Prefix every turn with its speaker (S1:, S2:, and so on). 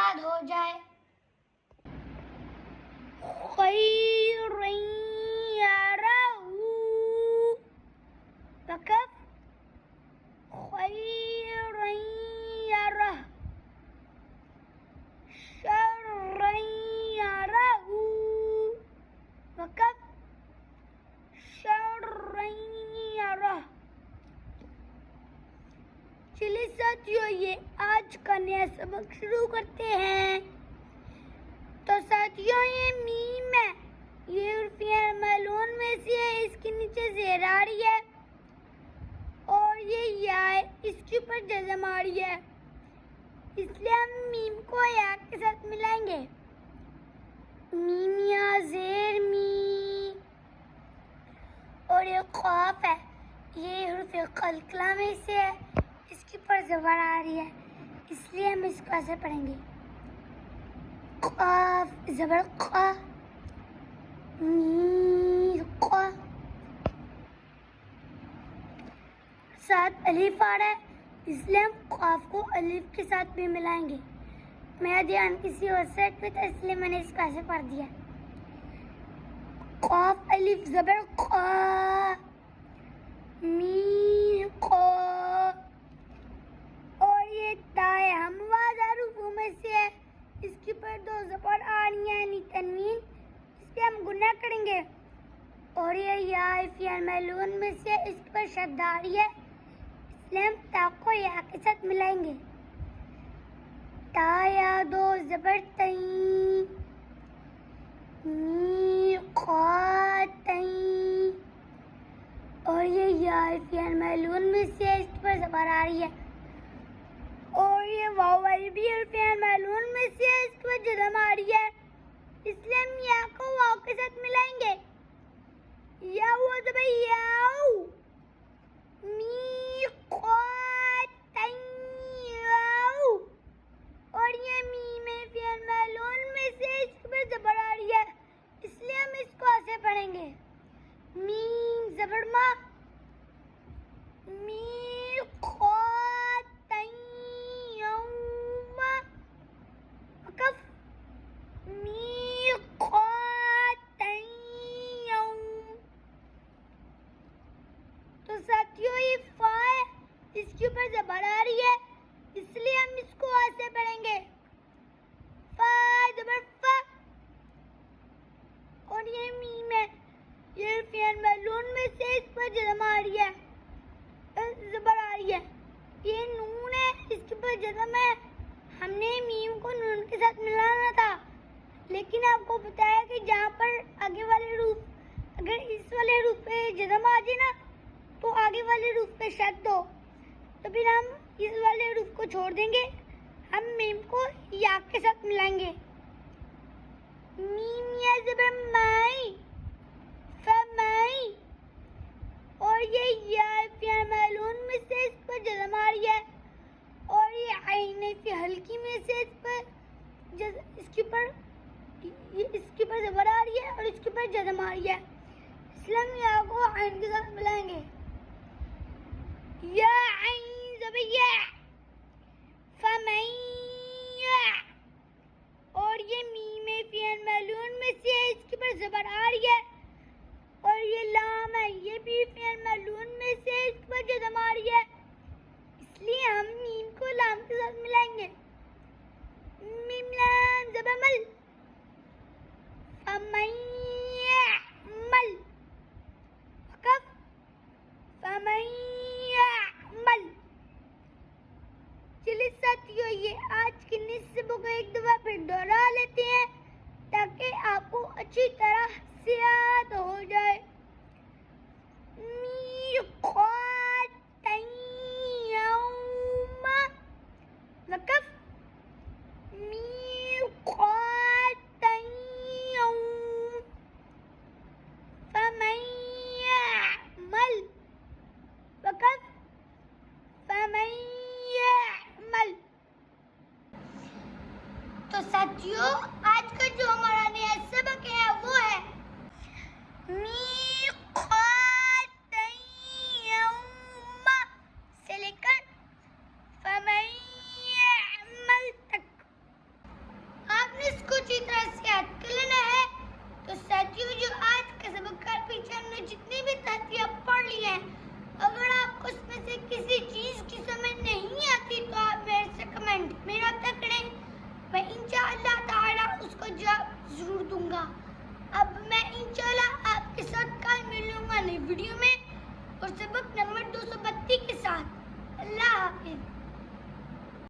S1: याद हो जाए। खैरन यरहू वक़फ़ खैरन यरह शर्रन यरहू वक़फ़ शर्रन यरह। चलिए साथियों, ये आज का नया सबक शुरू करते हैं। तो साथियों, ये मीम है, ये उर्फिया मालून में से है, इसके नीचे ज़ेर आ रही है और ये या है, इसके ऊपर जज़म आ रही है, इसलिए हम मीम को या के साथ मिलाएंगे। मीम या ज़ेर मी। और ये क़ाफ है, ये हुर्फ़े क़लक़ला में से है, इसके ऊपर ज़बर आ रही है, इसलिए हम इसको ऐसे पढ़ेंगे। क़ाफ ज़बर क़ा, मीम क़ा। साथ अलिफ आ रहा है, इसलिए हम क़ाफ को अलिफ के साथ भी मिलाएंगे। मेरा ध्यान किसी और साइड पे था, इसलिए मैंने इसको ऐसे पढ़ दिया। क़ाफ अलिफ ज़बर क़ा, मीम क़ा। और ये ता है, हमवाज़ हरूफ़ों में से है, इसके ऊपर दो ज़बर आ रही है यानी तनवीन, इसलिए हम गुना करेंगे। और ये या फ़िअल मालून में से है, इस पर शद्द आ रही है, इसलिए हम ता को या के साथ मिलाएंगे। ता या दो ज़बर तई, मीम क़ा तई। और ये या फ़िअल मालून में से है, इस पर ज़बर आ रही है। और ये वाव वाली भी फ़िअल मालून में से है, इस पर जज़म आ रही है, इसलिए हम या को वाव के साथ मिलाएंगे। या हुआ ज़बर याऊ, मीम क़ा तई याऊ। और ये मीम है फ़िअल मालून में से, इस पर ज़बर आ रही है, इसलिए हम इसको ऐसे पढ़ेंगे। मीम ज़बर मा, मीम क़ा तई यौमा वक़फ़ मीम क़ा तई यौम। तो साथियों, ये फ़ा है, इसके ऊपर ज़बर आ रही है, इसलिए हम इसको ऐसे पढ़ेंगे। फ़ा ज़बर फ़ा। और ये मीम है, ये फ़िअल मालून में से, इस पर जज़म आ रही है, ज़बर आ रही है। ये नून है, इसके ऊपर जज़म है, हमने मीम को नून के साथ मिलाना था, लेकिन आपको बताया कि जहाँ पर आगे वाले रूप, अगर इस वाले रूप पे जज़म आ जाए ना, तो आगे वाले रूप पे शद्द हो, तो फिर हम इस वाले रूप को छोड़ देंगे, हम मीम को या के साथ मिलाएंगे। मीम या ज़बर माई, फमाई। और ये या फ़िअल मालून में से, इस पर जज़म आ रही है। और ये आइन फ़ी हल्की में से, इस पर इसके ऊपर ज़बर आ रही है और इसके ऊपर जज़म आ रही है, इसलिए हम या को आइन के साथ मिलाएंगे। या आइन ज़बर या, फमैया। और ये मीम फ़िअल मालून में से है, इसके ऊपर ज़बर आ रही है। और ये लाम है, ये भी फ़िअल मालून में से है, इस पर जज़म आ रही है, इसलिए हम मीम को लाम के साथ मिलाएंगे। मीम लाम ज़बर मल, फमैया मल वक़फ़ फमैया मल। चलिए साथियों, ये आज के निस्सबों को एक दफ़ा फिर दोहरा लेते हैं, ताकि आपको अच्छी तरह से याद हो जाए। मीम क़ा तई यौमा वक़फ़ मीम क़ा तई यौम फमैया मल वक़फ़ फमैया मल। तो साथियों, आज का जो हमारा नया सबक है वो है मीम क़ा तई यौमा से लेकर फमैया मल तक। ज़रूर दूंगा। अब मैं इंशाल्लाह आपके साथ कल मिलूंगा नई वीडियो में और सबक नंबर 232 के साथ। अल्लाह हाफिज़।